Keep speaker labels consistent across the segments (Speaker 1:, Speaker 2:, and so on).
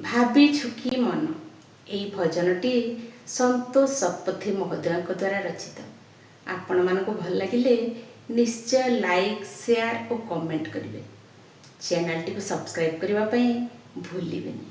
Speaker 1: ଭାବିଛୁ କି ମନ ଏହି ଭଜନଟି ସନ୍ତୋଷ ଶତପଥୀ ମହୋଦୟଙ୍କ ଦ୍ୱାରା ରଚିତ। ଆପଣମାନଙ୍କୁ ଭଲ ଲାଗିଲେ ନିଶ୍ଚୟ ଲାଇକ୍, ସେୟାର ଓ କମେଣ୍ଟ କରିବେ। ଚ୍ୟାନେଲଟିକୁ ସବସ୍କ୍ରାଇବ୍ କରିବା ପାଇଁ ଭୁଲିବେନି।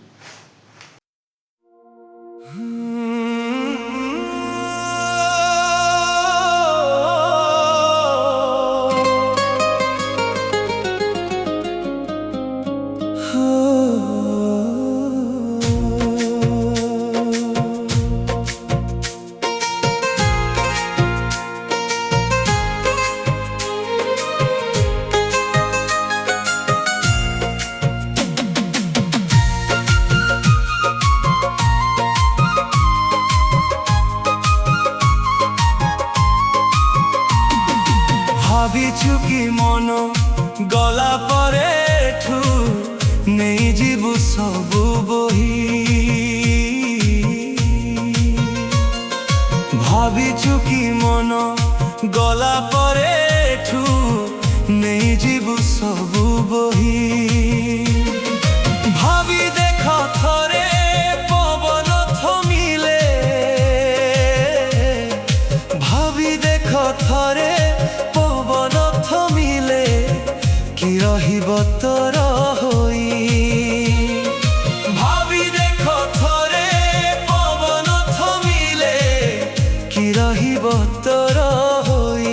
Speaker 2: ভাবিছু কি মন গলা পরে ঠু নেই যিবু সবু বহি। ভাবিছু কি মন গলা পরে ঠু নেই যিবু সবু বহি। ভাবি দেখ থরে পবন থমিলে, ভাবি দেখ থরে পবন থমিলে কি রহিব তোর হই। ভাবি দেখ থরে পবন থমিলে কি রহিব তোর হই।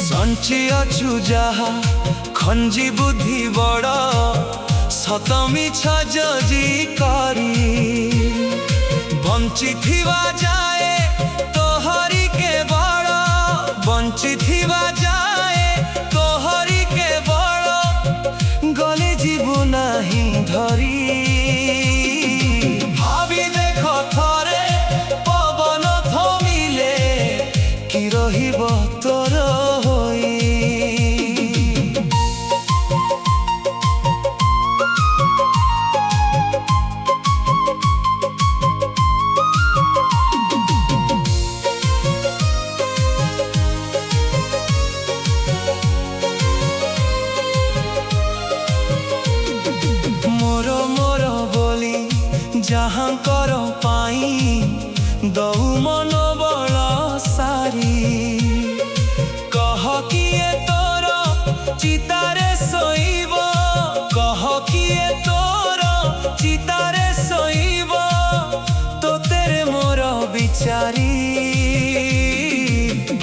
Speaker 2: সঞ্চি অছু যাহা খঞ্জি বুদ্ধি বড়, সত মিছ যদি করি বঞ্চিথিবা যায় তোহরি কেবল। বঞ্চিথিবা যায় তোহরি কেবল, গলে ଯିବୁ ନାହିଁ ধরি। ভাবি দেখ থরে পবন থমিলে কি রহিব তোর হই। মোর মোর বলি যাহাঙ্কর পাই দৌ মন বল সারি। কহ কিয়ে তোর চিতারে শোইব, কহ কিয়ে তোর চিতারে শোইব, তোতেরে মোর বিচারি।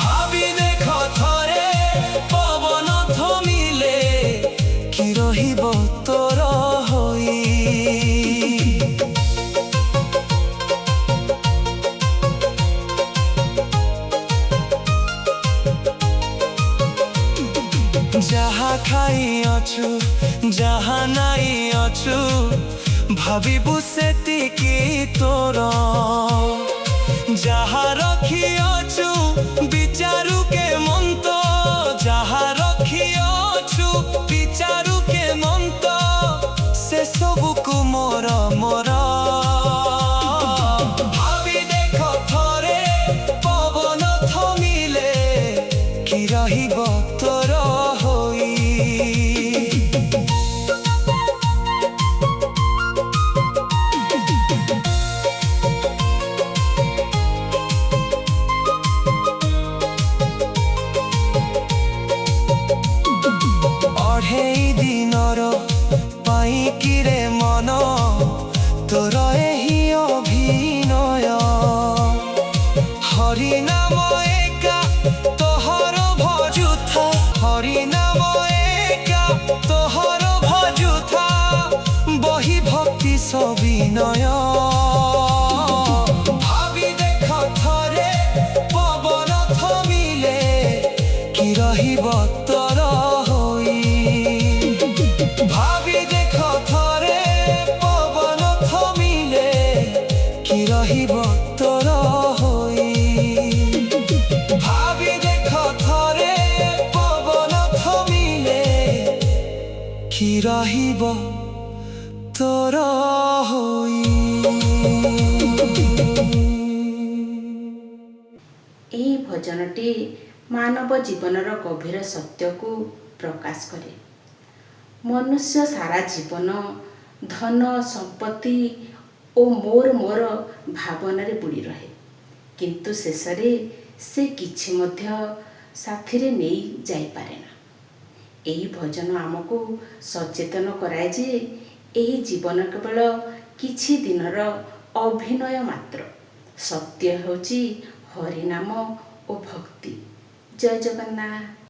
Speaker 2: ভাবি দেখ থরে পবন থমিলে কি রহিব তোর হই। যাহা খাই অছু যাহা নাই অছু, ভাবিবু সেতিকি তোর। যাহা রখি অছু বিচারু কে মন্ত, যাহা রখি অছু বিচারু কে মন্ত, সে সবুকু মোর মোর। ভাবি দেখ থরে পবন থমিলে কি রহিব তোর হই। ରହିବ ତୋର ହୋଇ।
Speaker 1: ଏହି ଭଜନଟି ମାନବ ଜୀବନର ଗଭୀର ସତ୍ୟକୁ ପ୍ରକାଶ କରେ। ମନୁଷ୍ୟ ସାରା ଜୀବନ ଧନ ସମ୍ପତ୍ତି ଓ ମୋର ଭାବନାରେ ବୁଡ଼ି ରହେ, କିନ୍ତୁ ଶେଷରେ ସେ କିଛି ମଧ୍ୟ ସାଥିରେ ନେଇ ଯାଇପାରେ ନା। ଏହି ଭଜନ ଆମକୁ ସଚେତନ କରାଏ ଯେ ଏହି ଜୀବନ କେବଳ କିଛି ଦିନର ଅଭିନୟ ମାତ୍ର। ସତ୍ୟ ହେଉଛି ହରିନାମ ଓ ଭକ୍ତି। ଜୟ ଜଗନ୍ନାଥ।